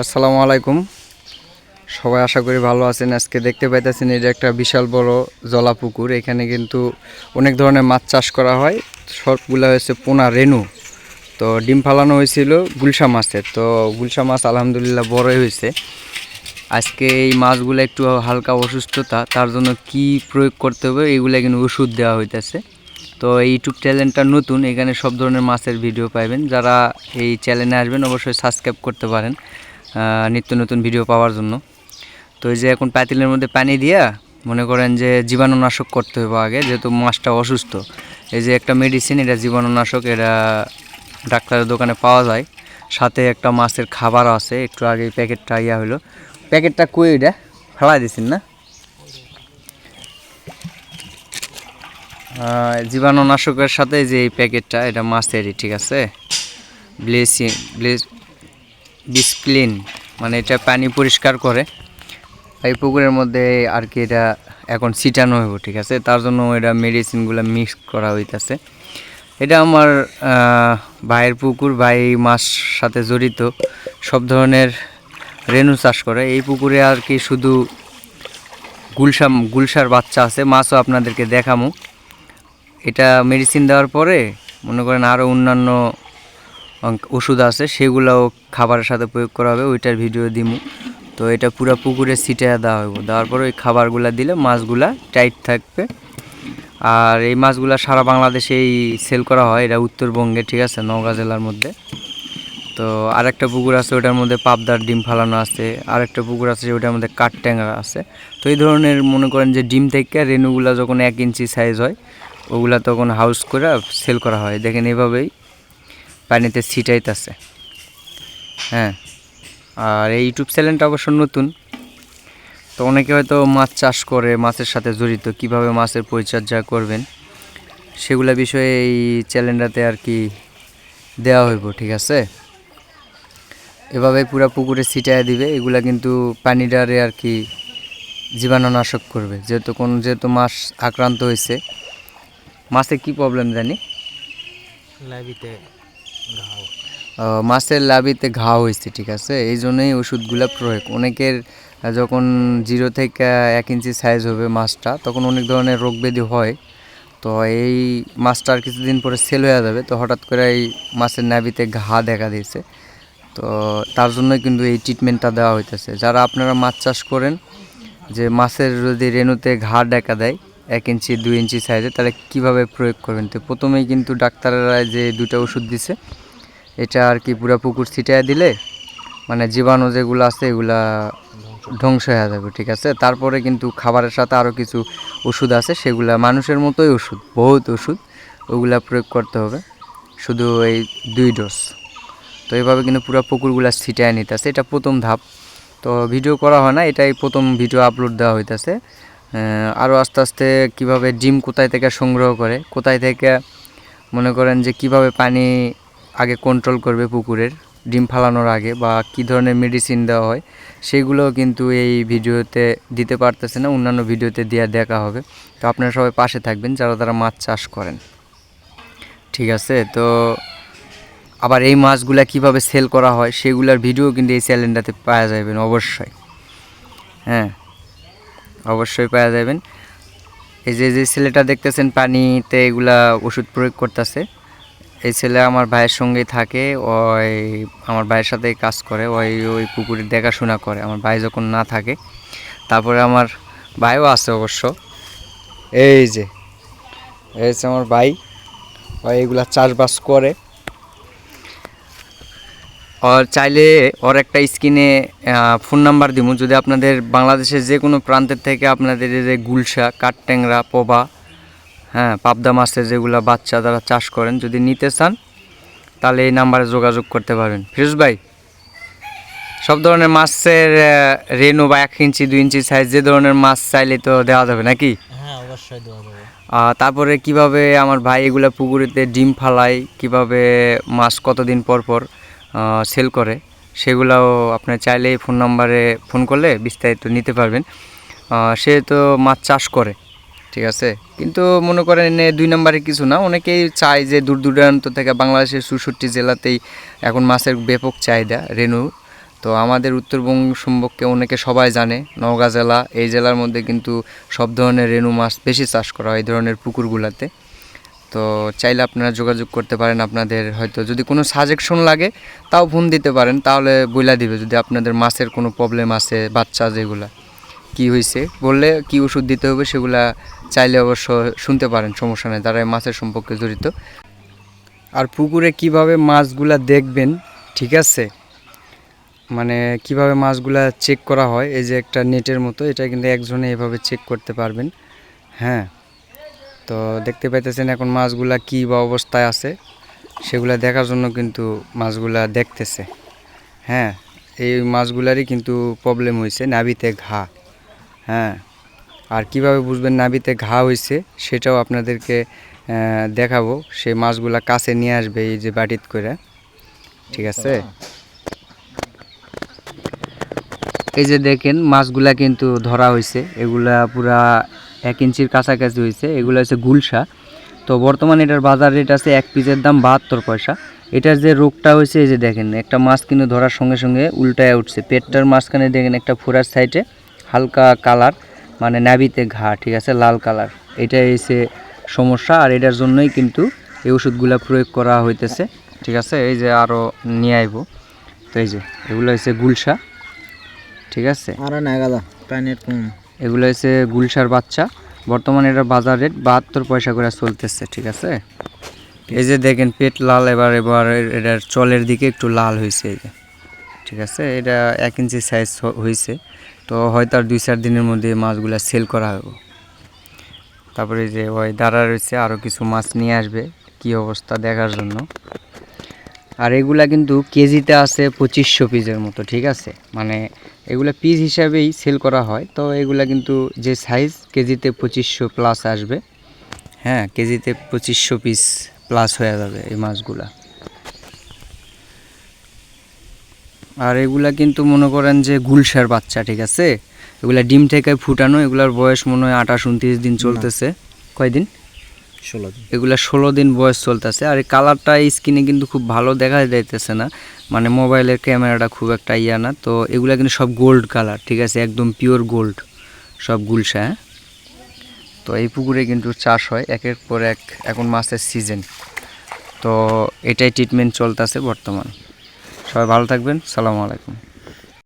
আসসালামু আলাইকুম। সবাই আশা করি ভালো আছেন। আজকে দেখতে পাইতেছেন এটা একটা বিশাল বড় জলাপুকুর। এখানে কিন্তু অনেক ধরনের মাছ চাষ করা হয়। সবগুলো হয়েছে পোনা রেনু। তো ডিম ফালানো হয়েছিল গুলশা মাছের। তো গুলশা মাছ আলহামদুলিল্লাহ বড়ই হয়েছে। আজকে এই মাছগুলো একটু হালকা অসুস্থতা, তার জন্য কি প্রয়োগ করতে হবে এইগুলো কিন্তু ওষুধ দেওয়া হইতেছে। তো এই ইউটিউব চ্যানেলটা নতুন, এখানে সব ধরনের মাছের ভিডিও পাইবেন। যারা এই চ্যানেলে আসবেন অবশ্যই সাবস্ক্রাইব করতে পারেন নিত্য নতুন ভিডিও পাওয়ার জন্য। তো এই যে এখন পাতিলের মধ্যে পানি দিয়া মনে করেন যে জীবাণুনাশক করতে হবে আগে, যেহেতু মাছটা অসুস্থ। এই যে একটা মেডিসিন, এটা জীবাণুনাশক, এটা ডাক্তারের দোকানে পাওয়া যায়। সাথে একটা মাছের খাবার আছে, একটু আগে প্যাকেটটা হলো। প্যাকেটটা কই এটা ফেলাই দিছেন না? জীবাণুনাশকের সাথে যে এই প্যাকেটটা, এটা মাছেরই, ঠিক আছে। বিসক্লিন, মানে এটা পানি পরিষ্কার করে এই পুকুরের মধ্যে আর কি। এটা এখন ছিটানো হইব, ঠিক আছে। তার জন্য এটা মেডিসিনগুলো মিক্স করা হইতেছে। এটা আমার ভাইয়ের পুকুর, ভাই মাছ সাথে জড়িত, সব ধরনের রেনু চাষ করে এই পুকুরে আর কি। শুধু গুলশার বাচ্চা আছে, মাছও আপনাদেরকে দেখামু। এটা মেডিসিন দেওয়ার পরে মনে করেন আরও অন্যান্য ওষুধ আছে, সেগুলোও খাবারের সাথে প্রয়োগ করা হবে, ওইটার ভিডিও দিমু। তো এটা পুরো পুকুরে ছিটিয়ে দেওয়া হবে। দেওয়ার পরে ওই খাবারগুলো দিলে মাছগুলা টাইট থাকবে। আর এই মাছগুলা সারা বাংলাদেশেই সেল করা হয়, এটা উত্তরবঙ্গে, ঠিক আছে, নওগাঁ জেলার মধ্যে। তো আরেকটা পুকুর আছে, ওটার মধ্যে পাবদার ডিম ফালানো আছে। আরেকটা পুকুর আছে, ওটার মধ্যে কাঠট্যাংরা আছে। তো এই ধরনের মনে করেন যে ডিম থেকে রেনুগুলা যখন 1 ইঞ্চি সাইজ হয়, ওগুলা তখন হাউস করে সেল করা হয়। দেখেন এভাবেই পানিতে ছিটাইতেছে। হ্যাঁ, আর এই ইউটিউব চ্যানেলটা অবশ্য নতুন। তো অনেকে হয়তো মাছ চাষ করে, মাছের সাথে জড়িত, কিভাবে মাছের পরিচর্যা করবেন সেগুলা বিষয়ে এই চ্যানেলটাতে আর কি দেওয়া হইব, ঠিক আছে। এভাবে পুরা পুকুরে ছিটাইয়া দিবে। এগুলা কিন্তু পানিটারে আর কি জীবাণুনাশক করবে, যেহেতু মাছ আক্রান্ত হয়েছে। মাছে কি প্রবলেম জানি, মাছের লাবিতে ঘাও হয়েছে, ঠিক আছে। এই জন্যই ওষুধগুলো প্রয়োগ। অনেকের যখন 0 থেকে 1 ইঞ্চি সাইজ হবে মাছটা, তখন অনেক ধরনের রোগ ব্যাধি হয়। তো এই মাছটা আর কিছুদিন পরে সেল হয়ে যাবে। তো হঠাৎ করে এই মাছের নাভিতে ঘা দেখা দিয়েছে। তো তার জন্যই কিন্তু এই ট্রিটমেন্টটা দেওয়া হইতেছে। যারা আপনারা মাছ চাষ করেন, যে মাছের যদি রেণুতে ঘা দেখা দেয় 1 ইঞ্চি 2 ইঞ্চি সাইজে, তাহলে কীভাবে প্রয়োগ করবেন। তো প্রথমেই কিন্তু ডাক্তারেরা যে 2টা ওষুধ দিছে, এটা আর কি পুরা পুকুর ছিটাইয়া দিলে মানে জীবাণু যেগুলো আছে এগুলা ধ্বংস হয়ে যাবে, ঠিক আছে। তারপরে কিন্তু খাবারের সাথে আরও কিছু ওষুধ আছে, সেগুলা মানুষের মতোই ওষুধ, বহুত ওষুধ, ওগুলা প্রয়োগ করতে হবে, শুধু এই 2 ডোজ। তো এইভাবে কিন্তু পুরো পুকুরগুলা ছিটাইয়া নিতেছে। এটা প্রথম ধাপ। তো ভিডিও করা হয় না, এটাই প্রথম ভিডিও আপলোড দেওয়া হইতেছে। আরও আস্তে আস্তে কীভাবে ডিম কোথায় থেকে সংগ্রহ করে, কোথায় থেকে মনে করেন যে কিভাবে পানি আগে কন্ট্রোল করবে পুকুরের ডিম ফালানোর আগে, বা কী ধরনের মেডিসিন দেওয়া হয়, সেগুলোও কিন্তু এই ভিডিওতে দিতে পারতেছে না, অন্যান্য ভিডিওতে দেখা হবে। তো আপনারা সবাই পাশে থাকবেন যারা মাছ চাষ করেন, ঠিক আছে। তো আবার এই মাছগুলা কিভাবে সেল করা হয় সেগুলোর ভিডিও কিন্তু এই চ্যানেলটাতে পাওয়া যাবেন অবশ্যই। হ্যাঁ, অবশ্যই পাওয়া যাবেন। এই যে ছেলেটা দেখতেছেন পানিতে এগুলা ওষুধ প্রয়োগ করতেছে, এই ছেলে আমার ভাইয়ের সঙ্গেই থাকে। ওই আমার ভাইয়ের সাথেই কাজ করে, ওই পুকুরের দেখাশোনা করে আমার ভাই যখন না থাকে। তারপরে আমার ভাইও আছে অবশ্য। এই যে আমার ভাই, ওই এগুলা চাষবাস করে। ওর চাইলে ওর একটা স্ক্রিনে ফোন নাম্বার দিব, যদি আপনাদের বাংলাদেশের যে কোনো প্রান্তের থেকে আপনাদের যে গুলশা, কাঠট্যাংরা, পোবা, হ্যাঁ, পাবদা মাছের যেগুলো বাচ্চা যারা চাষ করেন, যদি নিতে চান তাহলে এই নাম্বারে যোগাযোগ করতে পারবেন। ফিরোজ ভাই, সব ধরনের মাছের রেনু বা 1 ইঞ্চি 2 ইঞ্চি সাইজ যে ধরনের মাছ চাইলে তো দেওয়া যাবে নাকি? হ্যাঁ, অবশ্যই দেওয়া যাবে। তারপরে কিভাবে আমার ভাই এগুলা পুকুরেতে ডিম ফালায়, কিভাবে মাছ কতদিন পর পর সেল করে, সেগুলাও আপনি চাইলে ফোন নাম্বারে ফোন করলে বিস্তারিত নিতে পারবেন। সে তো মাছ চাষ করে, ঠিক আছে। কিন্তু মনে করেন 2 নম্বরে কিছু না, অনেকেই চায় যে দূর দূরান্ত থেকে, বাংলাদেশের 64 জেলাতেই এখন মাছের ব্যাপক চাহিদা রেনু। তো আমাদের উত্তরবঙ্গ সম্পর্কে অনেকে সবাই জানে, নওগাঁ জেলা, এই জেলার মধ্যে কিন্তু সব ধরনের রেনু মাছ বেশি চাষ করা হয় এই ধরনের পুকুরগুলোতে। তো চাইলে আপনারা যোগাযোগ করতে পারেন, আপনাদের হয়তো যদি কোনো সাজেশন লাগে তাও ফোন দিতে পারেন, তাহলে বইলা দিবে যদি আপনাদের মাছের কোনো প্রবলেম আছে, বাচ্চা যেগুলা কি হয়েছে বললে কি ওষুধ দিতে হবে সেগুলা চাইলে অবশ্য শুনতে পারেন, সমস্যা নেই, যারা এই মাছের সম্পর্কে জড়িত। আর পুকুরে কিভাবে মাছগুলা দেখবেন, ঠিক আছে, মানে কিভাবে মাছগুলা চেক করা হয়, এই যে একটা নেটের মতো, এটা কিন্তু একজনে এভাবে চেক করতে পারবেন। হ্যাঁ, তো দেখতে পাইতেছেন এখন মাছগুলা কী বা অবস্থায় আছে সেগুলা দেখার জন্য কিন্তু মাছগুলা দেখতেছে। হ্যাঁ, এই মাছগুলারই কিন্তু প্রবলেম হয়েছে, নাভিতে ঘা। হ্যাঁ, আর কিভাবে বুঝবেন নাভিতে ঘা হয়েছে সেটাও আপনাদেরকে দেখাবো। সেই মাছগুলা কাছে নিয়ে আসবে এই যে বাটিত করে, ঠিক আছে। এই যে দেখেন মাছগুলা কিন্তু ধরা হয়েছে, এগুলা পুরা 1 ইঞ্চির কাছাকাছি হয়েছে, এগুলো হচ্ছে গুলশা। তো বর্তমানে এটার বাজার রেট আছে 1 পিসের দাম 72 পয়সা। এটার যে রোগটা হয়েছে এই যে দেখেন, একটা মাছ কিন্তু ধরার সঙ্গে সঙ্গে উল্টায় উঠছে, পেটটার মাঝখানে দেখেন একটা ফোড়ার সাইডে হালকা কালার, মানে নাভিতে ঘা, ঠিক আছে, লাল কালার। এটা এসে সমস্যা, আর এটার জন্যই কিন্তু এই ওষুধগুলা প্রয়োগ করা হইতেছে, ঠিক আছে। এই যে আরও নিয়ে আইব, তো এই যে এগুলো হচ্ছে গুলশা, ঠিক আছে। এগুলো হচ্ছে গুলশার বাচ্চা, বর্তমানে এটার বাজার রেট 72 পয়সা করে চলতেছে, ঠিক আছে। এই যে দেখেন পেট লাল, এবার এটার চলের দিকে একটু লাল হয়েছে, এই যে, ঠিক আছে। এটা 1 ইঞ্চি সাইজ হয়েছে, তো হয়তো আর 2-4 দিনের মধ্যে মাছগুলা সেল করা হবে। তারপরে যে ওই দাঁড়া রয়েছে, আরও কিছু মাছ নিয়ে আসবে কি অবস্থা দেখার জন্য। আর এগুলা কিন্তু কেজিতে আছে 2500 পিসের মতো, ঠিক আছে, মানে এগুলা পিস হিসাবেই সেল করা হয়। তো এগুলা কিন্তু যে সাইজ কেজিতে 2500 প্লাস আসবে। হ্যাঁ, কেজিতে 2500 পিস প্লাস হয়ে যাবে এই মাছগুলা। আর এগুলা কিন্তু মনে করেন যে গুলশার বাচ্চা, ঠিক আছে। এগুলা ডিম থেকে ফুটানো, এগুলার বয়স মনে হয় 28-29 দিন চলতেছে। কয়দিন? 16 দিন। এগুলা 16 দিন বয়স চলতেছে। আর এই কালারটা স্কিনে কিন্তু খুব ভালো দেখা যাইতেছে না, মানে মোবাইলের ক্যামেরাটা খুব একটা ইয়া না। তো এগুলা কিন্তু সব গোল্ড কালার, ঠিক আছে, একদম পিওর গোল্ড সব গুলশা। হ্যাঁ, তো এই পুকুরে কিন্তু চাষ হয় একের পর এক, এখন মাছের সিজন, তো এটাই ট্রিটমেন্ট চলতেছে বর্তমান। সবাই ভালো থাকবেন, সালামু আলাইকুম।